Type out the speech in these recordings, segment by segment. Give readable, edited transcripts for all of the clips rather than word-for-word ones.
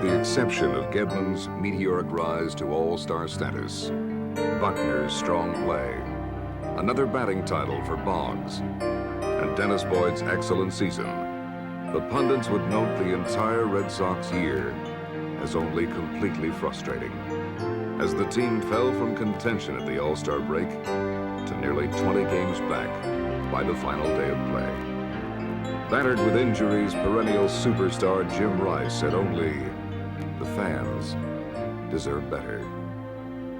the exception of Gedman's meteoric rise to all-star status, Buckner's strong play, another batting title for Boggs, and Dennis Boyd's excellent season, the pundits would note the entire Red Sox year as only completely frustrating, as the team fell from contention at the All-Star break to nearly 20 games back by the final day of play. Battered with injuries, perennial superstar Jim Rice said only, "The fans deserve better."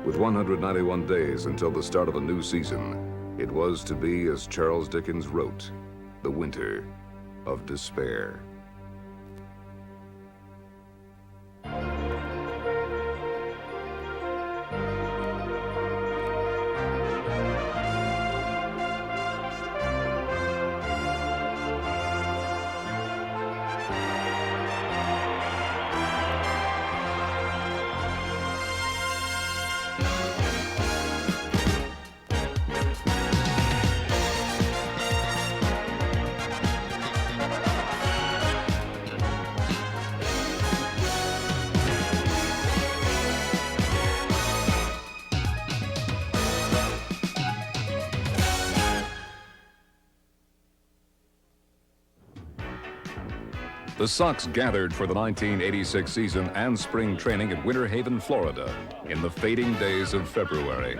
With 191 days until the start of a new season, it was to be, as Charles Dickens wrote, the winter of despair. The Sox gathered for the 1986 season and spring training at Winter Haven, Florida, in the fading days of February.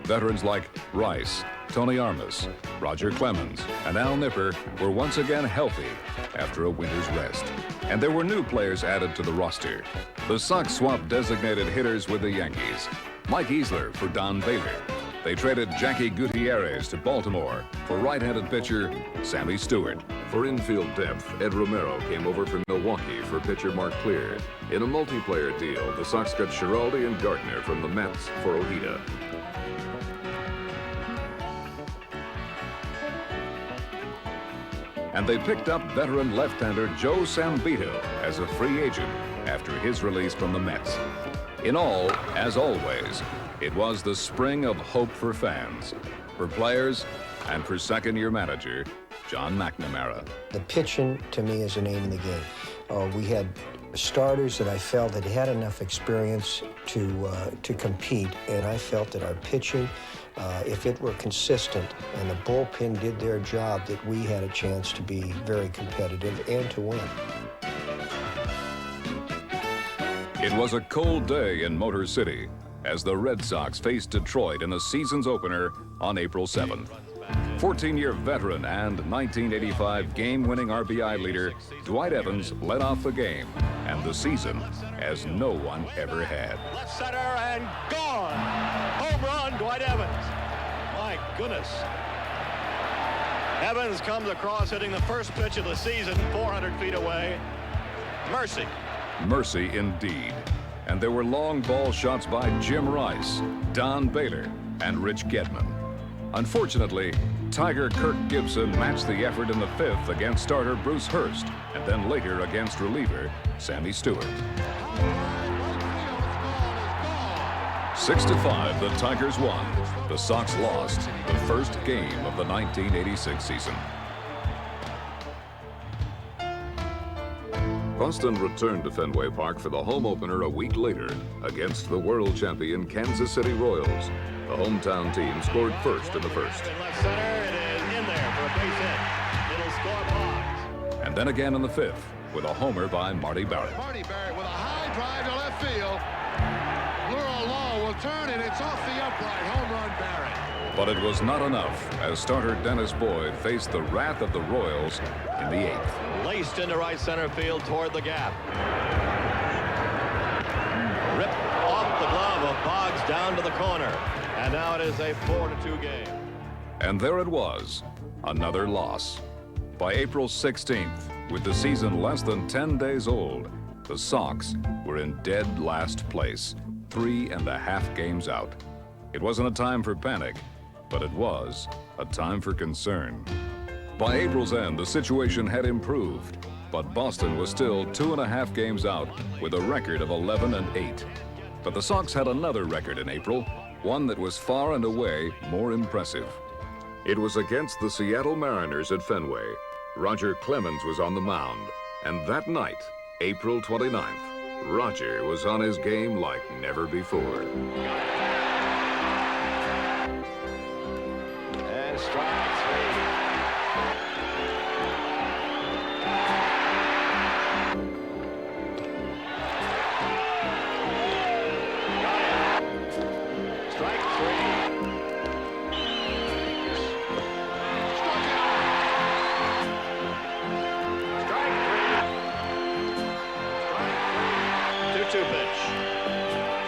Veterans like Rice, Tony Armas, Roger Clemens, and Al Nipper were once again healthy after a winter's rest. And there were new players added to the roster. The Sox swapped designated hitters with the Yankees. Mike Easler for Don Baylor. They traded Jackie Gutierrez to Baltimore for right-handed pitcher Sammy Stewart. For infield depth, Ed Romero came over from Milwaukee for pitcher Mark Clear. In a multiplayer deal, the Sox got Schiraldi and Gardner from the Mets for Ojeda. And they picked up veteran left-hander Joe Sambito as a free agent after his release from the Mets. In all, as always, it was the spring of hope for fans, for players, and for second-year manager John McNamara. The pitching, to me, is the name of the game. We had starters that I felt that had enough experience to compete, and I felt that our pitching, if it were consistent and the bullpen did their job, that we had a chance to be very competitive and to win. It was a cold day in Motor City as the Red Sox faced Detroit in the season's opener on April 7th. 14-year veteran and 1985 game-winning RBI leader Dwight Evans led off the game and the season as no one ever had. Left center and gone. Home run, Dwight Evans. My goodness. Evans comes across hitting the first pitch of the season, 400 feet away. Mercy. Mercy indeed. And there were long ball shots by Jim Rice, Don Baylor, and Rich Gedman. Unfortunately, Tiger Kirk Gibson matched the effort in the fifth against starter Bruce Hurst, and then later against reliever Sammy Stewart. 6-5, the Tigers won. The Sox lost the first game of the 1986 season. Boston returned to Fenway Park for the home opener a week later against the world champion Kansas City Royals. The hometown team scored first in the first. In left center, it is in there for a base hit. It'll score Boggs. And then again in the fifth with a homer by Marty Barrett. Marty Barrett with a high drive to left field. Laurel Law will turn and it's off the upright. Home run, Barrett. But it was not enough as starter Dennis Boyd faced the wrath of the Royals in the eighth. Laced into right center field toward the gap. Ripped off the glove of Boggs down to the corner. And now it is a 4-2 game. And there it was, another loss. By April 16th, with the season less than 10 days old, the Sox were in dead last place, 3.5 games out. It wasn't a time for panic, but it was a time for concern. By April's end, the situation had improved, but Boston was still 2.5 games out with a record of 11-8. But the Sox had another record in April, one that was far and away more impressive. It was against the Seattle Mariners at Fenway. Roger Clemens was on the mound, And that night, April 29th, Roger was on his game like never before. And strike three. Got it. Strike three. Struck out. Strike three. Strike three. 2-2 pitch.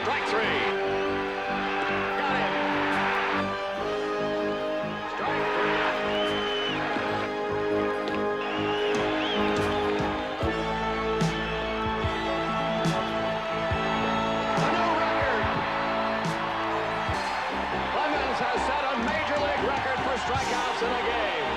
Strike three. Got him. Strike three. A new record. Clemens has set a major league record for strikeouts in a game.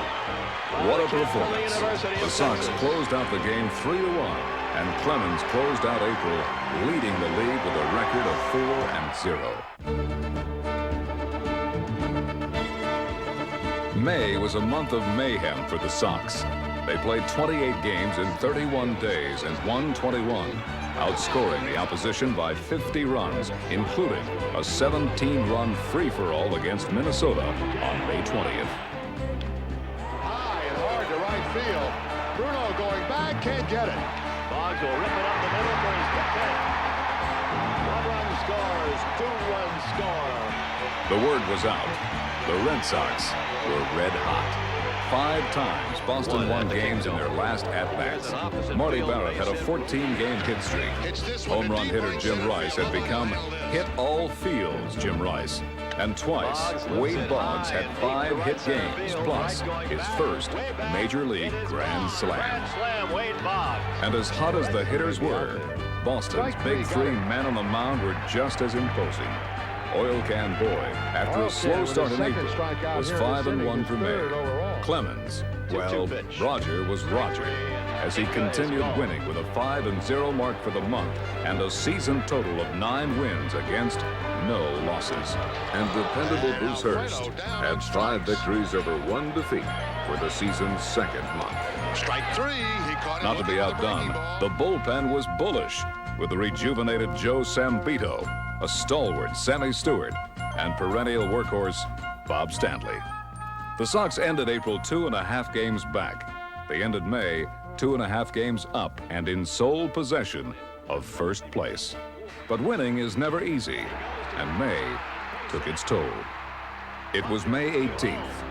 What a From the performance. University of The Sox Texas. closed out the game 3-1, and Clemens closed out April, leading the league with a record of 4-0. May was a month of mayhem for the Sox. They played 28 games in 31 days and won 21, outscoring the opposition by 50 runs, including a 17-run free-for-all against Minnesota on May 20th. High and hard to right field. Bruno going back, can't get it. Boggs will rip it up the middle for his fifth hit. 1 run scores, 2-run score. The word was out. The Red Sox were red hot. 5 times Boston won games in their last at-bats. Marty Barrett had a 14-game hit streak. Home run hitter Jim Rice had become hit all fields Jim Rice. And twice, Wade Boggs had 5 hit games, plus his first Major League Grand Slam. Slam, Wade Boggs. And as hot as the hitters were, Boston's big 3 men on the mound were just as imposing. Oil Can Boy, after a slow start in April, was 5-1 for May. Clemens, well, Roger was Roger, as he continued winning with a 5-0 mark for the month and a season total of 9 wins against no losses. And dependable Bruce Hurst had 5 victories over 1 defeat for the season's 2nd month. Strike three. He caught it. Not to be outdone, the bullpen was bullish with the rejuvenated Joe Sambito, a stalwart Sammy Stewart, and perennial workhorse Bob Stanley. The Sox ended April 2.5 games back. They ended May 2.5 games up and in sole possession of first place. But winning is never easy, and May took its toll. It was May 18th.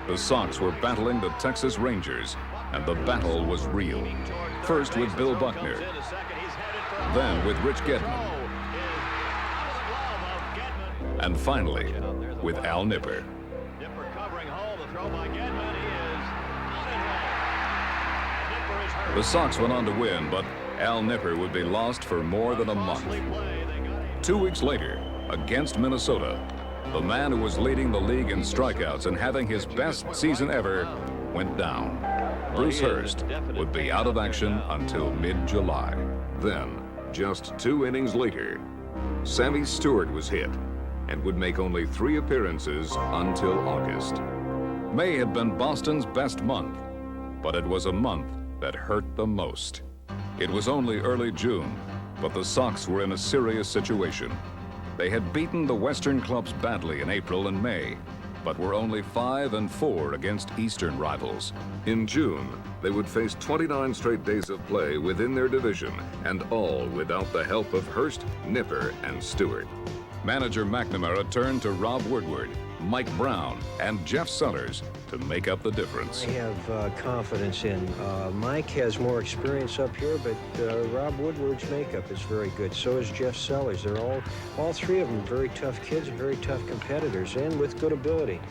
The Sox were battling the Texas Rangers, and the battle was real. First with Bill Buckner, then with Rich Gedman, and finally with Al Nipper. Nipper covering home, the throw by Gedman. He is out and right. Nipper is hurt. The Sox went on to win, but Al Nipper would be lost for more than a month. Costly play. They got him. 2 weeks later, against Minnesota, the man who was leading the league in strikeouts and having his best season ever went down. Bruce Hurst would be out of action until mid-July. Then, just 2 innings later, Sammy Stewart was hit and would make only 3 appearances until August. May had been Boston's best month, but it was a month that hurt the most. It was only early June, but the Sox were in a serious situation. They had beaten the Western clubs badly in April and May, but were only 5-4 against Eastern rivals. In June, they would face 29 straight days of play within their division, and all without the help of Hurst, Nipper, and Stewart. Manager McNamara turned to Rob Woodward, Mike Brown, and Jeff Sellers to make up the difference. I have confidence in. Mike has more experience up here, but Rob Woodward's makeup is very good. So is Jeff Sellers. They're all 3 of them very tough kids and very tough competitors, and with good ability.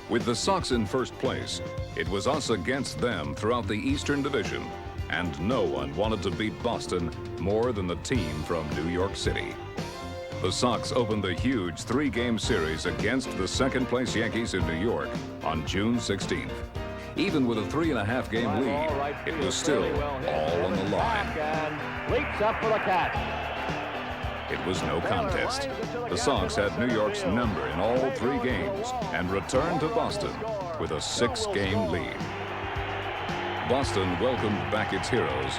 With the Sox in first place, it was us against them throughout the Eastern Division, and no one wanted to beat Boston more than the team from New York City. The Sox opened the huge 3-game series against the second-place Yankees in New York on June 16th. Even with a 3.5-game lead, it was still all on the line. And leaps up for the catch. It was no contest. The Sox had New York's number in all 3 games and returned to Boston with a 6-game lead. Boston welcomed back its heroes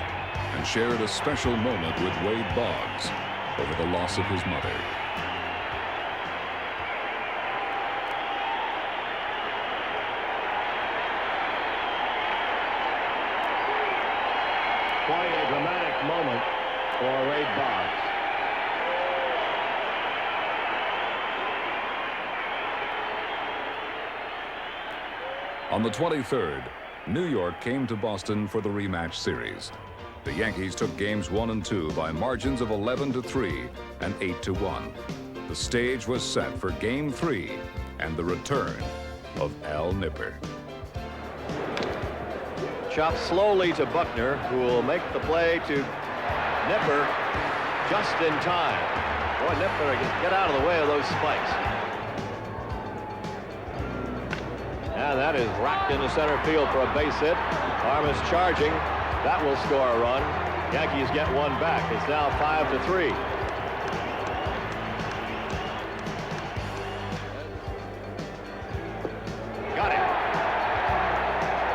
and shared a special moment with Wade Boggs over the loss of his mother. Quite a dramatic moment for Wade Boggs. On the 23rd, New York came to Boston for the rematch series. The Yankees took games 1 and 2 by margins of 11-3 and 8-1. The stage was set for Game 3 and the return of Al Nipper. Chopped slowly to Buckner, who will make the play to Nipper just in time. Boy, Nipper, get out of the way of those spikes. And that is racked into center field for a base hit. Armas charging. That will score a run. Yankees get one back. It's now 5-3. Got it.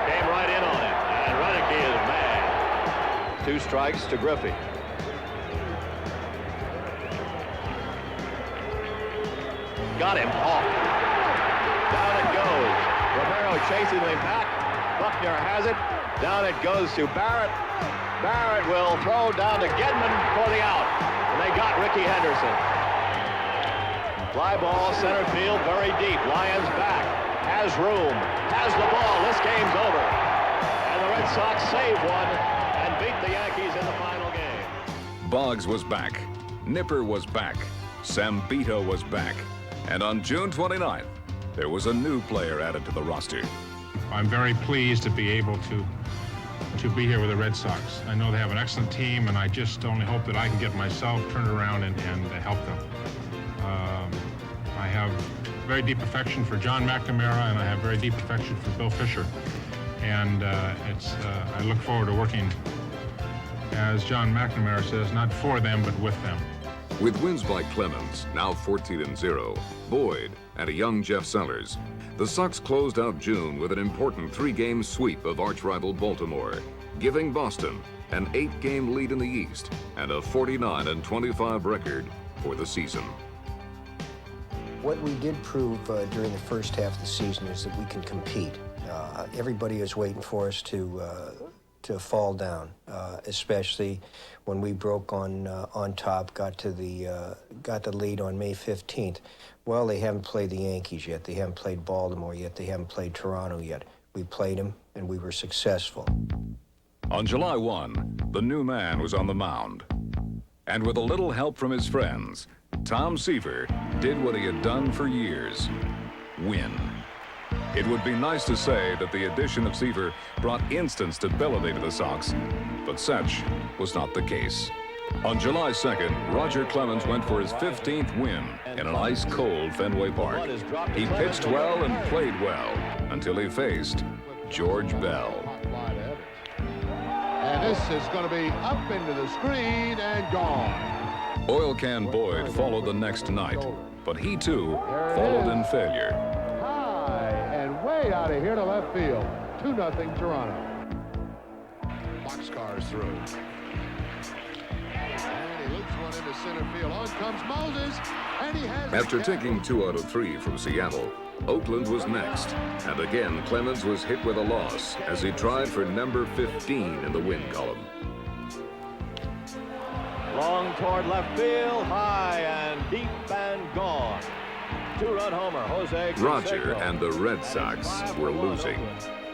Came right in on it. And Renicky is mad. 2 strikes to Griffey. Got him. Off. Down it goes. Romero chasing him back. Buckner has it. Down it goes to Barrett. Barrett will throw down to Gedman for the out. And they got Ricky Henderson. Fly ball, center field, very deep. Lyons back. Has room. Has the ball. This game's over. And the Red Sox save one and beat the Yankees in the final game. Boggs was back. Nipper was back. Sambito was back. And on June 29th, there was a new player added to the roster. I'm very pleased to be able to be here with the Red Sox. I know they have an excellent team, and I just only hope that I can get myself turned around and help them. I have very deep affection for John McNamara, and I have very deep affection for Bill Fisher. And I look forward to working, as John McNamara says, not for them, but with them. With wins by Clemens, now 14-0, Boyd, and a young Jeff Sellers, the Sox closed out June with an important 3-game sweep of arch-rival Baltimore, giving Boston an 8-game lead in the East and a 49-25 record for the season. What we did prove during the first half of the season is that we can compete. Everybody is waiting for us to fall down, especially when we broke on top, got the lead on May 15th. Well, they haven't played the Yankees yet. They haven't played Baltimore yet. They haven't played Toronto yet. We played them, and we were successful. On July 1, the new man was on the mound. And with a little help from his friends, Tom Seaver did what he had done for years: win. It would be nice to say that the addition of Seaver brought instant stability to the Sox, but such was not the case. On July 2nd, Roger Clemens went for his 15th win in an ice-cold Fenway Park. He pitched well and played well until he faced George Bell. And this is going to be up into the screen and gone. Oil Can Boyd followed the next night, but he too followed in failure. High and way out of here to left field. 2-0 Toronto. Boxcars through. And he loops one into center field. On comes Moses, and he has... After taking 2 out of 3 from Seattle, Oakland was next. And again, Clemens was hit with a loss as he tried for number 15 in the win column. Long toward left field, high and deep and gone. 2-run homer, Jose Canseco. Roger and the Red Sox were losing.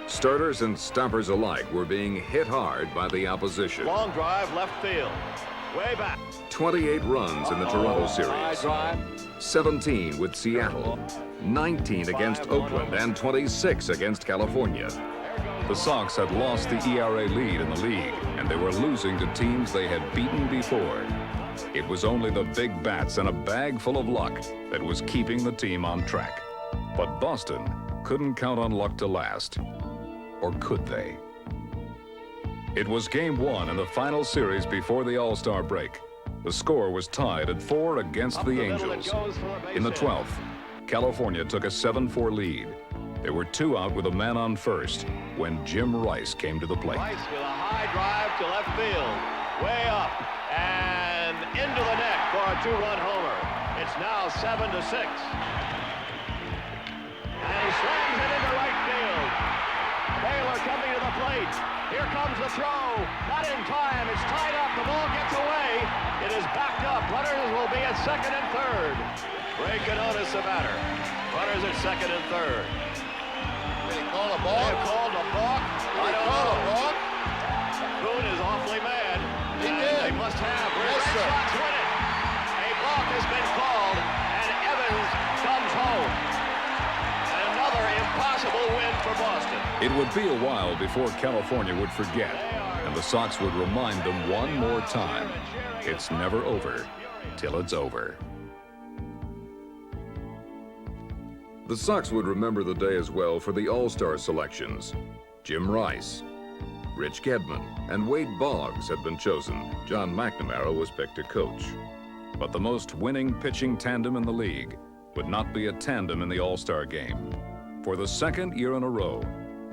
Starters and stoppers alike were being hit hard by the opposition. Long drive, left field. Way back. 28 runs in the Toronto High series. drive. 17 with Seattle, 19 against Oakland, and 26 against California. The Sox had lost the ERA lead in the league, and they were losing to teams they had beaten before. It was only the big bats and a bag full of luck that was keeping the team on track. But Boston couldn't count on luck to last. Or could they? It was Game 1 in the final series before the All-Star break. The score was tied at 4 against the Angels. In the 12th, California took a 7-4 lead. There were 2 out with a man on first when Jim Rice came to the plate. Rice with a high drive to left field. way up, and into the net for a two-run homer. It's now 7-6. And he slams it into right field. Baylor coming to the plate. Here comes the throw. Not in time. It's tied up. The ball gets away. It is backed up. Runners will be at second and third. Ray Quinones the batter. Runners at second and third. Did he call a balk? They have called a balk. I don't know. Boone is awfully mad. He And did. They must have. Yes, Red sir. Sox win it. A balk has been called, and Evans comes home. Another impossible win for Boston. It would be a while before California would forget, and the Sox would remind them one more time. It's never over till it's over. The Sox would remember the day as well for the All-Star selections. Jim Rice, Rich Gedman, and Wade Boggs had been chosen. John McNamara was picked to coach. But the most winning pitching tandem in the league would not be a tandem in the All-Star game. For the second year in a row,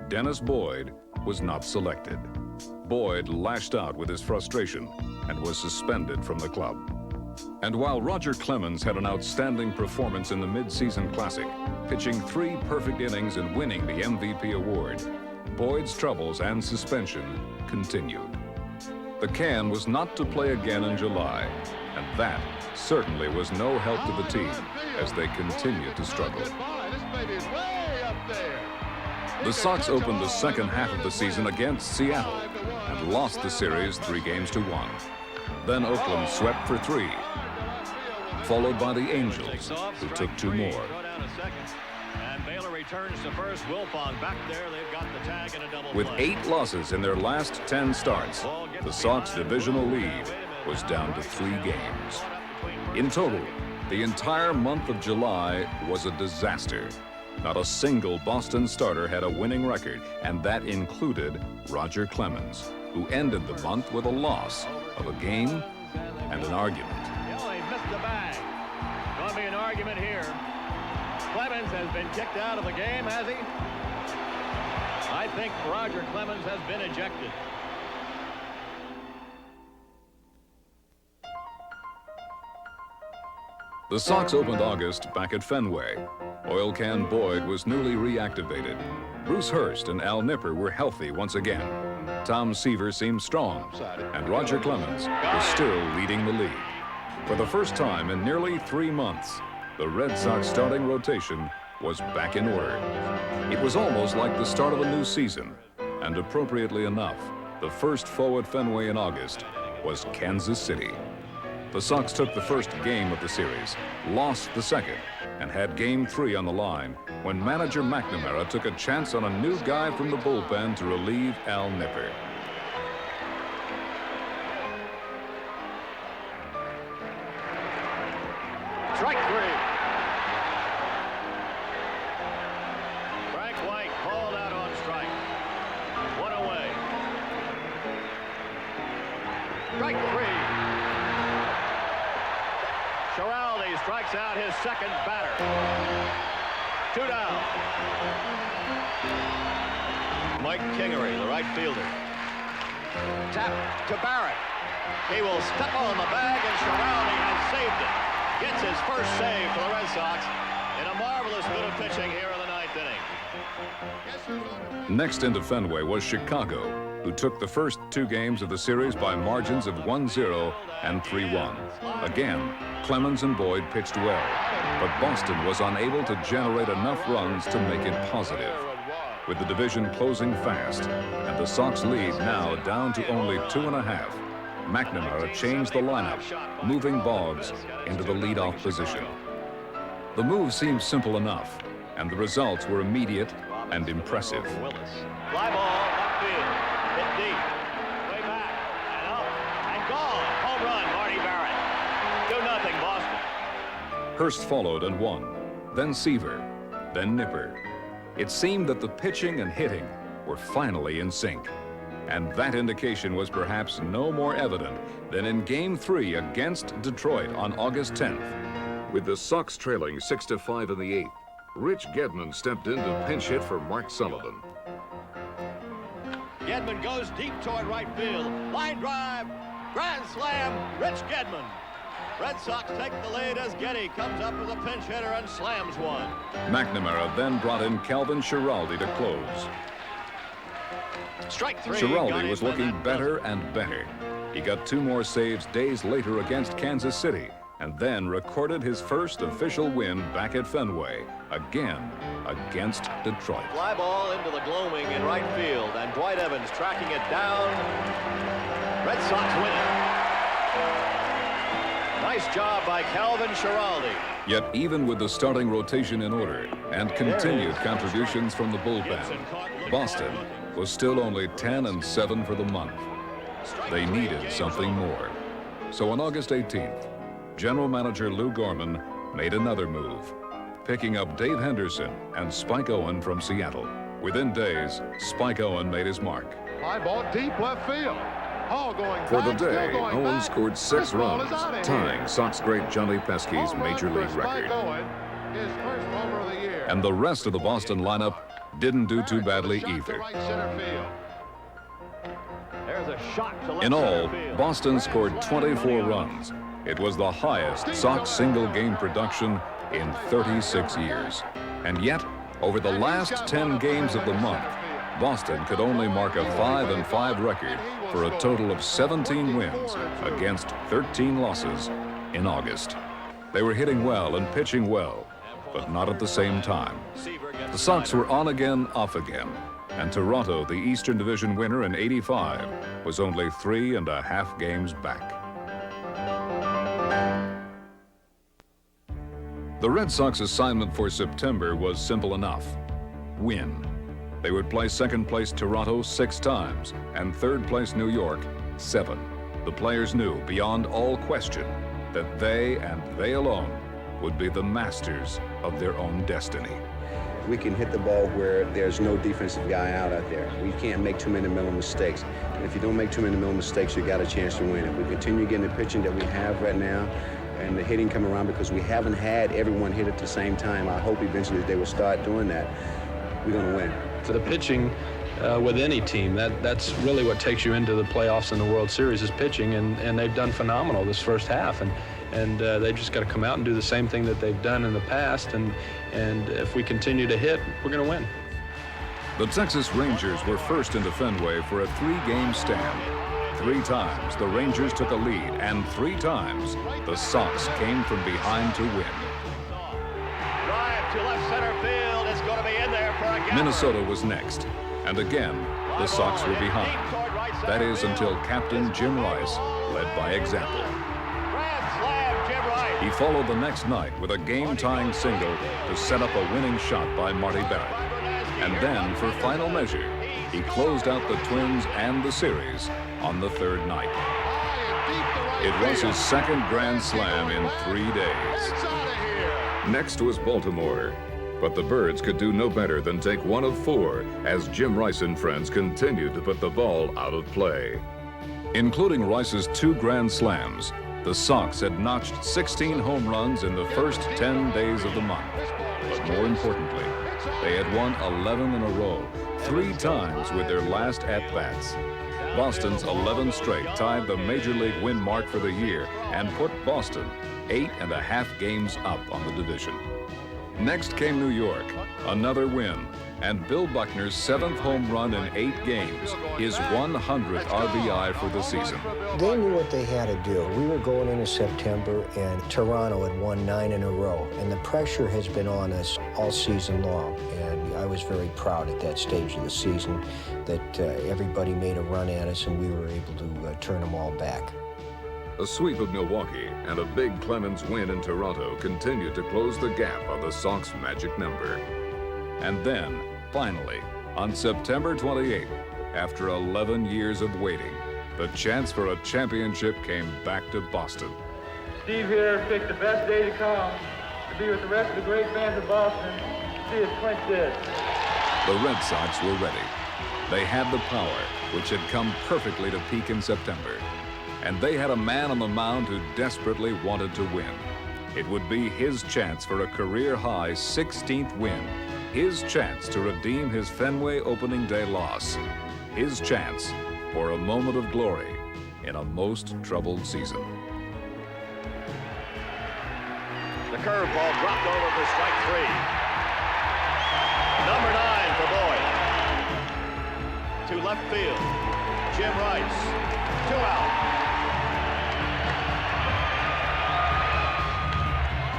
Dennis Boyd was not selected. Boyd lashed out with his frustration and was suspended from the club. And while Roger Clemens had an outstanding performance in the mid-season classic, pitching 3 perfect innings and winning the MVP award, Boyd's troubles and suspension continued. The can was not to play again in July, and that certainly was no help to the team as they continued to struggle. This baby's way up there. The Sox opened the second half of the season against Seattle and lost the series 3-1. Then Oakland swept for 3, followed by the Angels, who took 2 more. Go down a second. And Baylor returns to first. Wilfong back there. They've got the tag and a double With play. 8 losses in their last 10 starts, the Sox divisional lead was down to 3 games. In total, the entire month of July was a disaster. Not a single Boston starter had a winning record, and that included Roger Clemens, who ended the month with a loss of a game and an argument. Oh, he missed the bag. Going to be an argument here. Clemens has been kicked out of the game, has he? I think Roger Clemens has been ejected. The Sox opened August back at Fenway. Oil Can Boyd was newly reactivated. Bruce Hurst and Al Nipper were healthy once again. Tom Seaver seemed strong, and Roger Clemens was still leading the league. For the first time in nearly 3 months, the Red Sox starting rotation was back in order. It was almost like the start of a new season, and appropriately enough, the first foe at Fenway in August was Kansas City. The Sox took the first game of the series, lost the second, and had Game 3 on the line when manager McNamara took a chance on a new guy from the bullpen to relieve Al Nipper. Strike 3. Frank White called out on strike. 1 away. Strike 3. Schiraldi strikes out his second batter. 2 down. Mike Kingery, the right fielder. Tap to Barrett. He will step on the bag, and Schiraldi has saved it. Gets his first save for the Red Sox in a marvelous bit of pitching here in the 9th inning. Next into Fenway was Chicago, who took the first 2 games of the series by margins of 1-0 and 3-1. Again, Clemens and Boyd pitched well, but Boston was unable to generate enough runs to make it positive. With the division closing fast and the Sox lead now down to only 2.5, McNamara changed the lineup, moving Boggs into the leadoff position. The move seemed simple enough, and the results were immediate and impressive. Willis. Fly ball, upfield, hit deep, way back, and up, and gone. Home run, Marty Barrett. 2-0 Boston. Hurst followed and won, then Seaver, then Nipper. It seemed that the pitching and hitting were finally in sync. And that indication was perhaps no more evident than in Game 3 against Detroit on August 10th. With the Sox trailing 6-5 in the 8th, Rich Gedman stepped in to pinch hit for Mark Sullivan. Gedman goes deep toward right field. Line drive. Grand slam, Rich Gedman. Red Sox take the lead as Getty comes up as a pinch hitter and slams one. McNamara then brought in Calvin Schiraldi to close. Strike three. Schiraldi was looking better and better. He got 2 more saves days later against Kansas City, and then recorded his first official win back at Fenway, again against Detroit. Fly ball into the gloaming in right field, and Dwight Evans tracking it down. Red Sox win it. Nice job by Calvin Schiraldi. Yet even with the starting rotation in order and continued contributions from the bullpen, Boston was still only 10-7 for the month. They needed something more. So on August 18th, General Manager Lou Gorman made another move, picking up Dave Henderson and Spike Owen from Seattle. Within days, Spike Owen made his mark. Fly ball deep left field. Hall going For the back, still day, going Owen back. scored 6 This ball runs, is outta here. tying Sox great Johnny Pesky's Home run Major for League Spike record. Owen, his first homer of the year. And the rest of the Boston lineup didn't do too badly Shot to either. right center field. There's a shot to left In all, center field. Boston scored 24 runs. It was the highest Sox single-game production in 36 years. And yet, over the last 10 games of the month, Boston could only mark a 5-5 record for a total of 17 wins against 13 losses in August. They were hitting well and pitching well, but not at the same time. The Sox were on again, off again, and Toronto, the Eastern Division winner in '85, was only 3.5 games back. The Red Sox assignment for September was simple enough: win. They would play second place Toronto 6 times and third place New York 7. The players knew beyond all question that they and they alone would be the masters of their own destiny. We can hit the ball where there's no defensive guy out there. We can't make too many mental mistakes. And if you don't make too many mental mistakes, you got a chance to win. If we continue getting the pitching that we have right now and the hitting come around, because we haven't had everyone hit at the same time, I hope eventually they will start doing that. We're going to win. For the pitching with any team, that's really what takes you into the playoffs and the World Series is pitching, and they've done phenomenal this first half, and they've just got to come out and do the same thing that they've done in the past, and if we continue to hit, we're going to win. The Texas Rangers were first into Fenway for a 3-game stand. 3 times the Rangers took a lead, and 3 times the Sox came from behind to win. Drive to left center field. It's going to be in there for a gap. Minnesota was next, and again, the Sox were behind. That is until Captain Jim Rice led by example. Grand slam, Jim Rice. He followed the next night with a game-tying single to set up a winning shot by Marty Barrett. And then, for final measure, he closed out the Twins and the series on the 3rd night. It was his 2nd grand slam in 3 days. Next was Baltimore, but the Birds could do no better than take 1 of 4 as Jim Rice and friends continued to put the ball out of play. Including Rice's 2 grand slams, the Sox had notched 16 home runs in the first 10 days of the month. But more importantly, they had won 11 in a row, 3 times with their last at-bats. Boston's 11 straight tied the Major League win mark for the year and put Boston 8.5 games up on the division. Next came New York, another win, and Bill Buckner's 7th home run in 8 games, his 100th RBI for the season. They knew what they had to do. We were going into September, and Toronto had won 9 in a row, and the pressure has been on us all season long. And I was very proud at that stage of the season that everybody made a run at us, and we were able to turn them all back. A sweep of Milwaukee and a big Clemens win in Toronto continued to close the gap on the Sox magic number. And then, finally, on September 28th, after 11 years of waiting, the chance for a championship came back to Boston. Steve here picked the best day to come to be with the rest of the great fans of Boston. See us clinch this. The Red Sox were ready. They had the power, which had come perfectly to peak in September. And they had a man on the mound who desperately wanted to win. It would be his chance for a career-high 16th win, his chance to redeem his Fenway opening day loss, his chance for a moment of glory in a most troubled season. The curveball dropped over for strike 3. Number 9 for Boyd. To left field, Jim Rice. 2 out.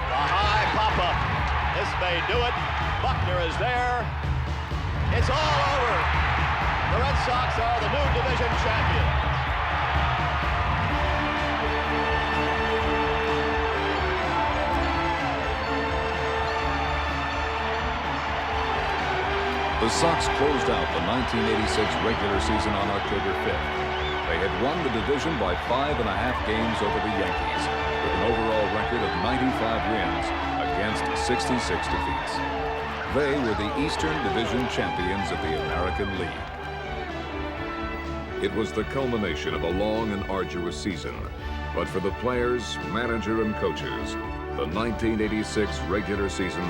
The high pop-up. This may do it. Buckner is there. It's all over. The Red Sox are the new division champions. The Sox closed out the 1986 regular season on October 5th. They had won the division by 5.5 games over the Yankees, with an overall record of 95 wins against 66 defeats. They were the Eastern Division champions of the American League. It was the culmination of a long and arduous season, but for the players, manager, and coaches, the 1986 regular season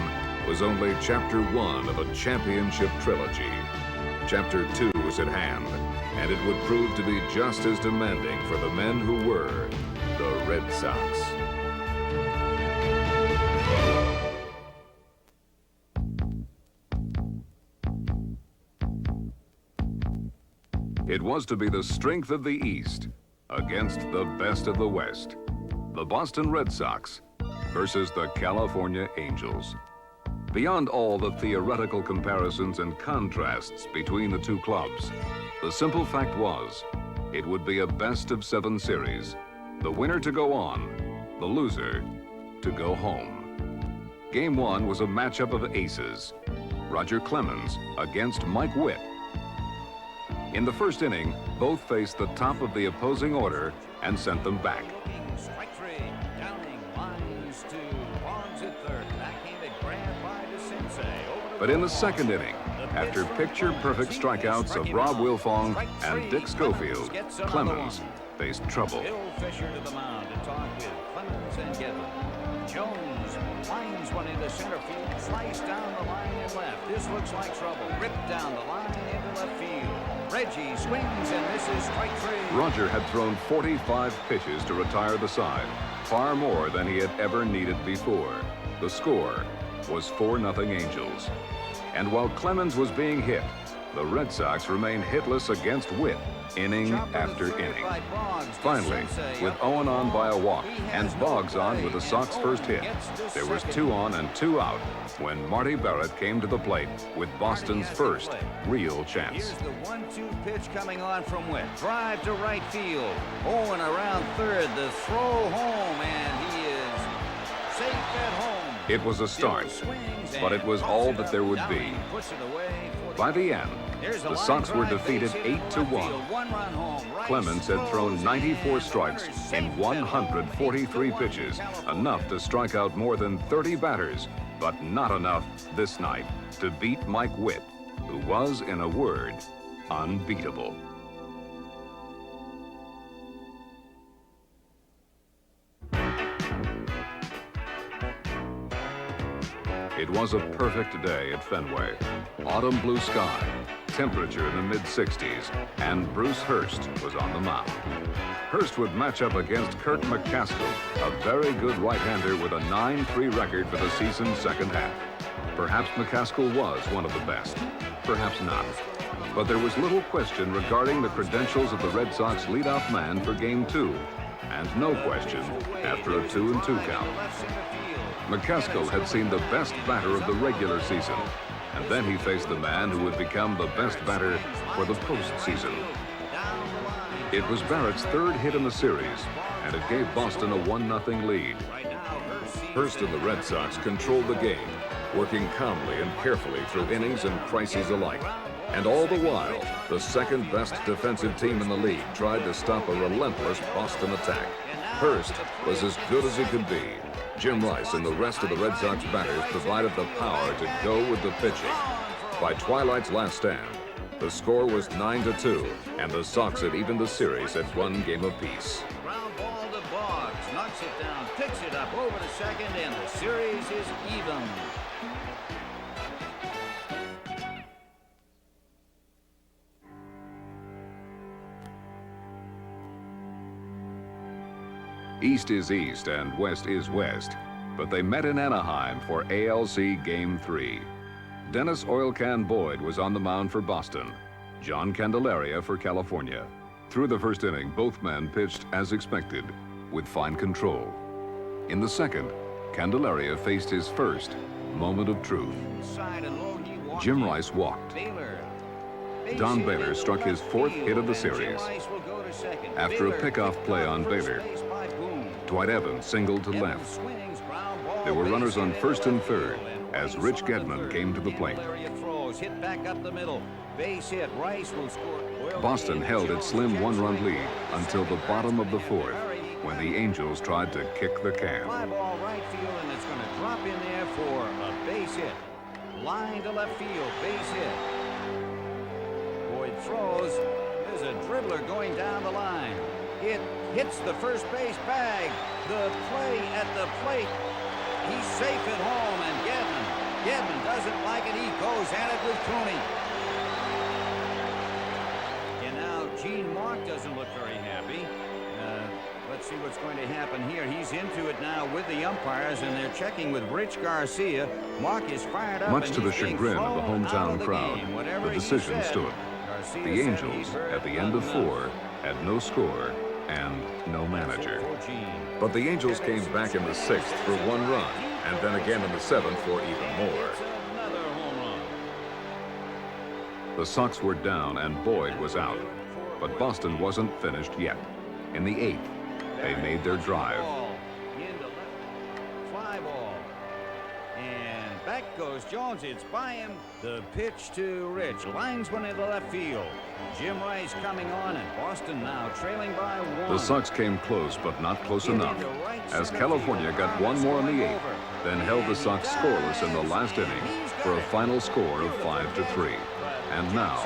was only Chapter 1 of a championship trilogy. Chapter 2 was at hand, and it would prove to be just as demanding for the men who were the Red Sox. It was to be the strength of the East against the best of the West. The Boston Red Sox versus the California Angels. Beyond all the theoretical comparisons and contrasts between the two clubs, the simple fact was, it would be a best-of-7 series. The winner to go on, the loser to go home. Game 1 was a matchup of aces. Roger Clemens against Mike Witt. In the first inning, both faced the top of the opposing order and sent them back. Strike 3, Downing lines to Bonds at third. That came a grand by to Sensei. But in the second inning, after picture-perfect strikeouts of Rob Wilfong and Dick Schofield, Clemens faced trouble. Bill Fisher to the mound to talk with Clemens and Gedlin. Jones lines one into center field, sliced down the line and left. This looks like trouble. Ripped down the line into left field. Reggie swings and misses strike 3. Roger had thrown 45 pitches to retire the side, far more than he had ever needed before. The score was 4-0 Angels. And while Clemens was being hit, the Red Sox remained hitless against Witt, inning after inning. Finally, with Owen on by a walk and Boggs on with the Sox first hit, there was 2 on and 2 out when Marty Barrett came to the plate with Boston's first real chance. Here's the 1-2 pitch coming on from Witt. Drive to right field. Owen around third. The throw home, and he is safe at home. It was a start, but it was all that there would be. By the end, the Sox were defeated 8-1. Clemens had thrown 94 strikes in 143 pitches, enough to strike out more than 30 batters, but not enough this night to beat Mike Witt, who was, in a word, unbeatable. It was a perfect day at Fenway. Autumn blue sky, temperature in the mid-60s, and Bruce Hurst was on the mound. Hurst would match up against Kirk McCaskill, a very good right-hander with a 9-3 record for the season's second half. Perhaps McCaskill was one of the best, perhaps not. But there was little question regarding the credentials of the Red Sox leadoff man for Game 2, and no question after a 2-2 count. McCaskill had seen the best batter of the regular season, and then he faced the man who would become the best batter for the postseason. It was Barrett's third hit in the series, and it gave Boston a 1-0 lead. Hurst and the Red Sox controlled the game, working calmly and carefully through innings and crises alike. And all the while, the second-best defensive team in the league tried to stop a relentless Boston attack. Hurst was as good as he could be. Jim Rice and the rest of the Red Sox batters provided the power to go with the pitching. By twilight's last stand, the score was 9-2, and the Sox had evened the series at 1 game apiece. Ground ball to Boggs, knocks it down, picks it up over the second, and the series is even. East is East and West is West, but they met in Anaheim for ALC Game 3. Dennis Oil Can Boyd was on the mound for Boston, John Candelaria for California. Through the first inning, both men pitched as expected, with fine control. In the second, Candelaria faced his first moment of truth. Jim Rice walked. Don Baylor struck his fourth hit of the series. After a pickoff play on Baylor, Dwight Evans singled to left. There were runners on first and third as Rich Gedman came to the plate. Boston held its slim one-run lead until the bottom of the fourth, when the Angels tried to kick the can. Fly ball right field, and it's going to drop in there for a base hit. Line to left field, base hit. Boyd throws. There's a dribbler going down the line. It hits the first base bag. The play at the plate. He's safe at home, and Gedman doesn't like it. He goes at it with Cooney. And now Gene Mauch doesn't look very happy. Let's see what's going to happen here. He's into it now with the umpires, and they're checking with Rich Garcia. Mauch is fired up. Much to the chagrin of the hometown crowd, the decision stood. The Angels, at the end of 4, had no score and no manager. But the Angels came back in the 6th for 1 run, and then again in the 7th for even more. The Sox were down and Boyd was out, but Boston wasn't finished yet. In the 8th, they made their drive. Fly ball. And back goes Jones. It's by him. The pitch to Rich. Lines one into left field. Jim Rice coming on, and Boston now trailing by 1. The Sox came close, but not close enough, as California got 1 more in the 8th, then held the Sox scoreless in the last inning for a final score of 5-3. And now,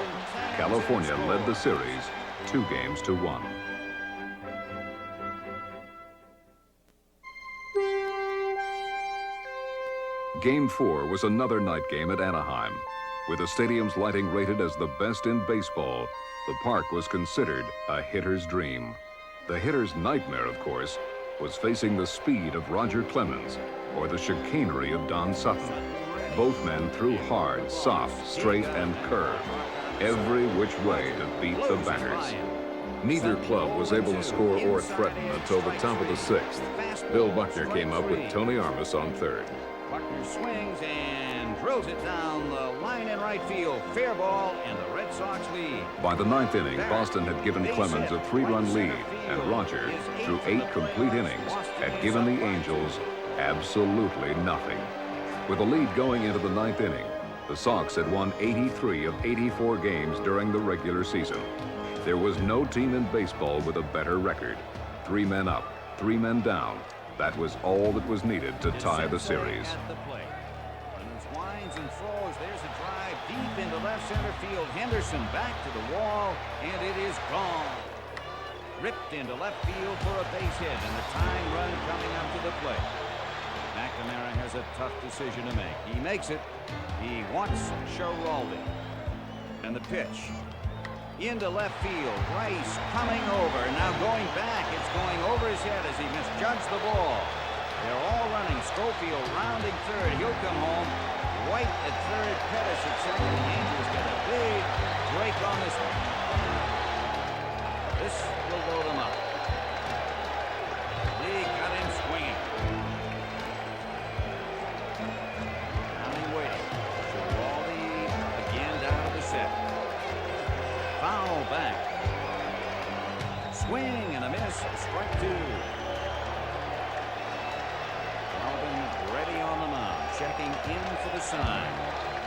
California led the series 2 games to 1. Game 4 was another night game at Anaheim. With the stadium's lighting rated as the best in baseball, the park was considered a hitter's dream. The hitter's nightmare, of course, was facing the speed of Roger Clemens or the chicanery of Don Sutton. Both men threw hard, soft, straight, and curve, every which way to beat the batters. Neither club was able to score or threaten until the top of the 6th. Bill Buckner came up with Tony Armas on third. Buckner swings and drills it down the line in right field. Fair ball, and the Red Sox lead. By the 9th inning, Boston had given Clemens a 3-run lead, and Roger, through 8 complete innings, had given the Angels absolutely nothing. With a lead going into the 9th inning, the Sox had won 83 of 84 games during the regular season. There was no team in baseball with a better record. 3 men up, 3 men down. That was all that was needed to tie the series. Clemens winds and throws. There's a drive deep into left center field. Henderson back to the wall, and it is gone. Ripped into left field for a base hit, and the tying run coming up to the plate. McNamara has a tough decision to make. He makes it. He wants Schiraldi. And the pitch into left field. Rice coming over. Now going back. It's going over his head as he misjudged the ball. They're all running. Schofield rounding third. He'll come home. White at third. Pettis at second. The Angels get a big break on this one. This will load them up. Lee got him swinging. Counting waiting. Schiraldi again down to the set. Foul back. Swing and a miss. Strike 2. Alvin ready on the mound. Checking in for the sign.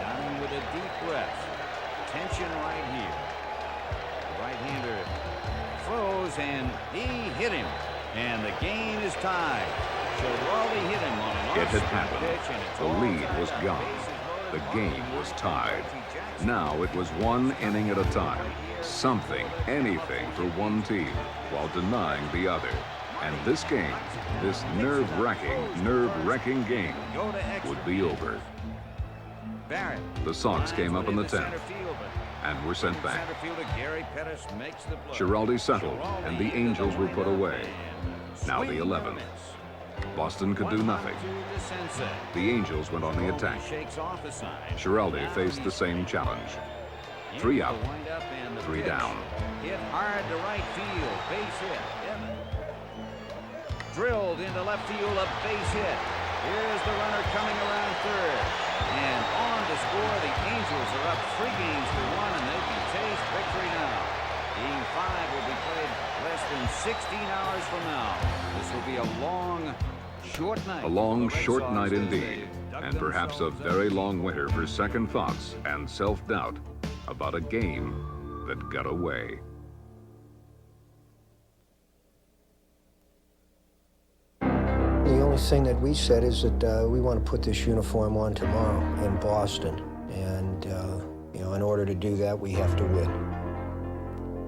Down with a deep breath. Tension right here. The right-hander throws, and he hit him. And the game is tied. Schiraldi hit him on an It had off-speed happened. pitch, and it's The all lead tied. was gone. The game was tied. Now it was 1 inning at a time. Something, anything for one team, while denying the other. And this game, this nerve-wracking game, would be over. Barrett. The Sox came up in the 10th Center field, but and were sent back. center fielder Gary Pettis makes the play. Schiraldi settled, and the Angels were put away. Now the 11th. Boston could do nothing. The Angels went on the attack. Schiraldi faced the same challenge. 3 up, 3 down. Hit hard to right field, base hit. Drilled into left field, a base hit. Here's the runner coming around third. And on to score, the Angels are up 3 games to 1, and they can taste victory now. Game 5 will be played less than 16 hours from now. This will be a long, short night. A long, short night indeed, and perhaps a very long winter for second thoughts and self-doubt about a game that got away. The only thing that we said is that we want to put this uniform on tomorrow in Boston, and you know, in order to do that, we have to win.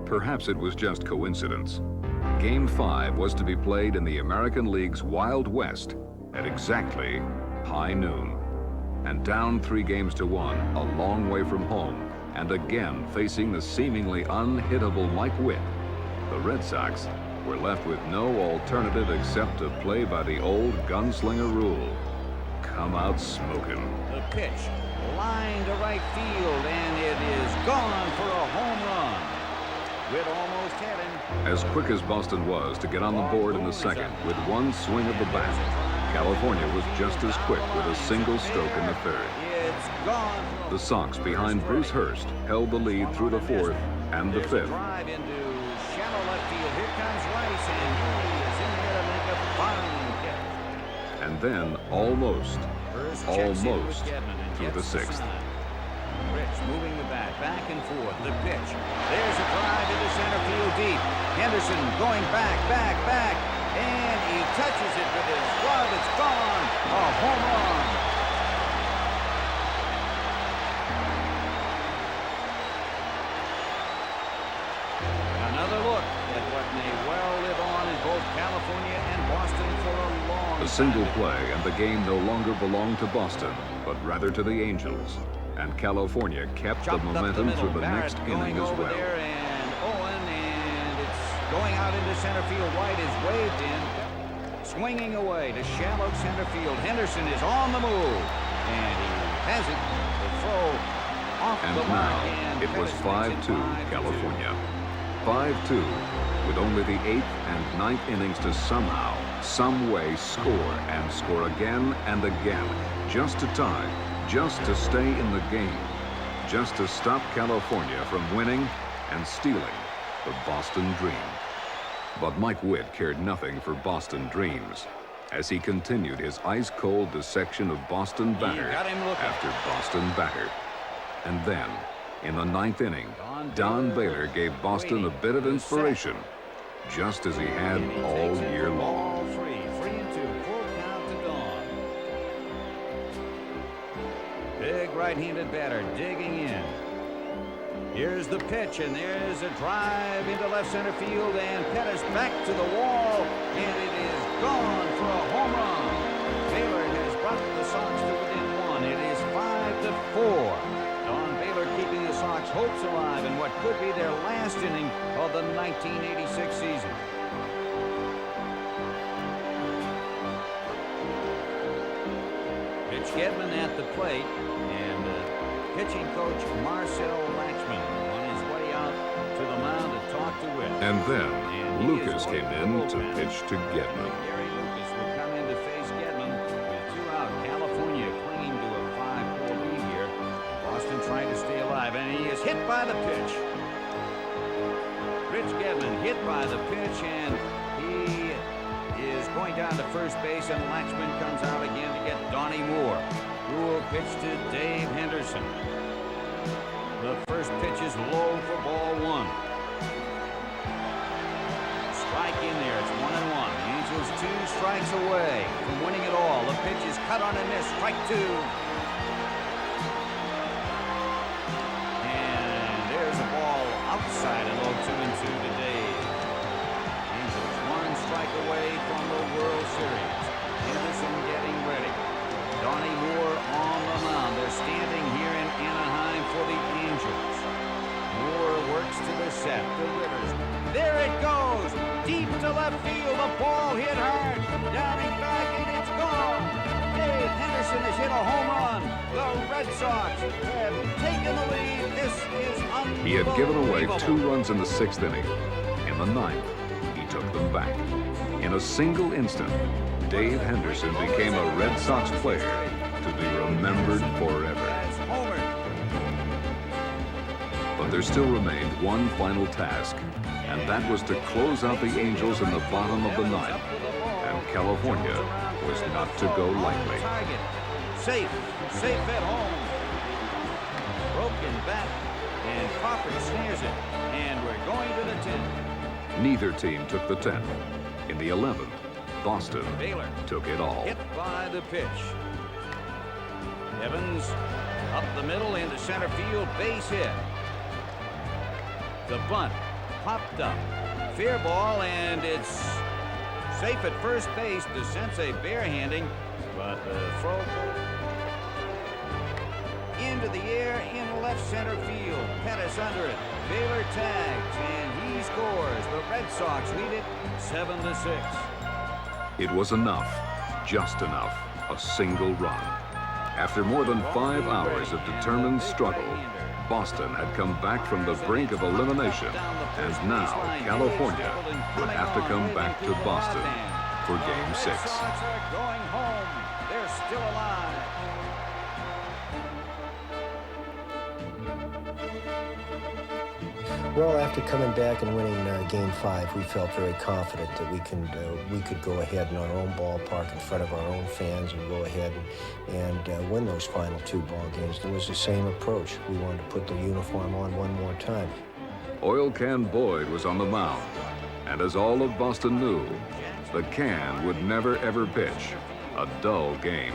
Perhaps it was just coincidence. Game 5 was to be played in the American League's Wild West at exactly high noon. And down 3 games to 1, a long way from home, and again facing the seemingly unhittable Mike Witt, the Red Sox were left with no alternative except to play by the old gunslinger rule. Come out smoking. The pitch, line to right field, and it is gone for a home run. Witt almost had him. As quick as Boston was to get on the board in the second with one swing of the bat, California was just as quick with a single stroke in the third. It's gone. The Sox, behind Bruce Hurst, held the lead through the 4th and the 5th. Drive into shallow left field. Here comes Rice, and he is in there to make a fine catch. And then almost through the 6th. Rich moving the bat back and forth. The pitch. There's a drive into center field deep. Henderson going back. And he touches it with his glove. It's gone. A home run. Another look at what may well live on in both California and Boston for a long time. A single play, and the game no longer belonged to Boston, but rather to the Angels. And California kept the momentum through the next inning as well. There, and Owen, and it's going out into center field. White is waved in, swinging away to shallow center field. Henderson is on the move, and he has it. The throw off And the mark. now it was 5-2 California. 5-2 with only the 8th and 9th innings to somehow, some way score and score again and again, just to tie, just to stay in the game, just to stop California from winning and stealing the Boston dream. But Mike Witt cared nothing for Boston dreams as he continued his ice-cold dissection of Boston batter after Boston batter. And then, in the 9th inning, Don Baylor gave Boston a bit of inspiration, just as he had all year long. 3-2, full count to Don. Big right-handed batter digging in. Here's the pitch, and there's a drive into left center field, and Pettis back to the wall, and it is gone for a home run. Baylor has brought the Sox to within 1. It is 5-4. Don Baylor keeping the Sox hopes alive in what could be their last inning of the 1986 season. Mitch Gedman at the plate, and pitching coach Marcel Laxman on his way out to the mound to talk to Witt. And then Lucas came in to pitch to Gedman. Gary Lucas will come in to face Gedman with 2 out. California clinging to a 5-4 lead here. Boston trying to stay alive, and he is hit by the pitch. Rich Gedman hit by the pitch, and he is going down to first base, and Laxman comes out again to get Donnie Moore, who will pitch to Dave Henderson. The first pitch is low for ball 1. Strike in there, it's 1-1. The Angels 2 strikes away from winning it all. The pitch is cut on a miss, strike 2. And there's a ball outside, a low 2-2 to Dave. Angels 1 strike away from the World Series. Henderson getting ready. Donnie Moore on the mound. They're standing here in Anaheim for the Angels. Moore works to the set. The Rivers. There it goes. Deep to left field. The ball hit Anderson has hit a home run. The Red Sox have taken the lead. This is unbelievable. He had given away 2 runs in the 6th inning. In the 9th, he took them back. In a single instant, Dave Henderson became a Red Sox player to be remembered forever. But there still remained one final task, and that was to close out the Angels in the bottom of the 9th. And California was not to go lightly. Safe at home. Broken bat, and Crawford snares it, and we're going to the 10th. Neither team took the 10th. In the 11th, Boston Baylor took it all. hit by the pitch. Evans up the middle into center field, base hit. The bunt popped up. Fair ball, and it's safe at first base. DeCinces barehanding, but the throw into the air in left center field. Pettis under it. Baylor tags, and he scores. The Red Sox lead it 7-6. It was enough, just enough, a single run. After more than 5 hours of determined struggle, Boston had come back from the brink of elimination, and now California would have to come back to Boston for Game 6. Red Sox are going home. They're still alive. Well, after coming back and winning Game 5, we felt very confident that we could go ahead in our own ballpark in front of our own fans and go ahead and win those final 2 ball games. It was the same approach. We wanted to put the uniform on one more time. Oil Can Boyd was on the mound, and as all of Boston knew, the Can would never ever pitch a dull game.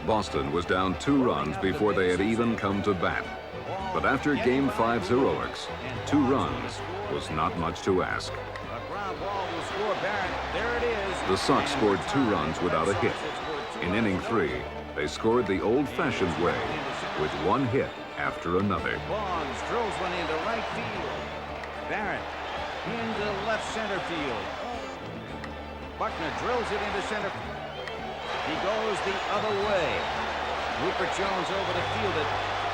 Boston was down 2 runs before they had even come to bat. But after Game 5's heroics, 2 runs was not much to ask. The Sox scored 2 runs without a hit. In inning 3, they scored the old-fashioned way, with 1 hit after another. Bonds drills one into right field. Barrett into left center field. Buckner drills it into center. He goes the other way. Rupert Jones over to field it.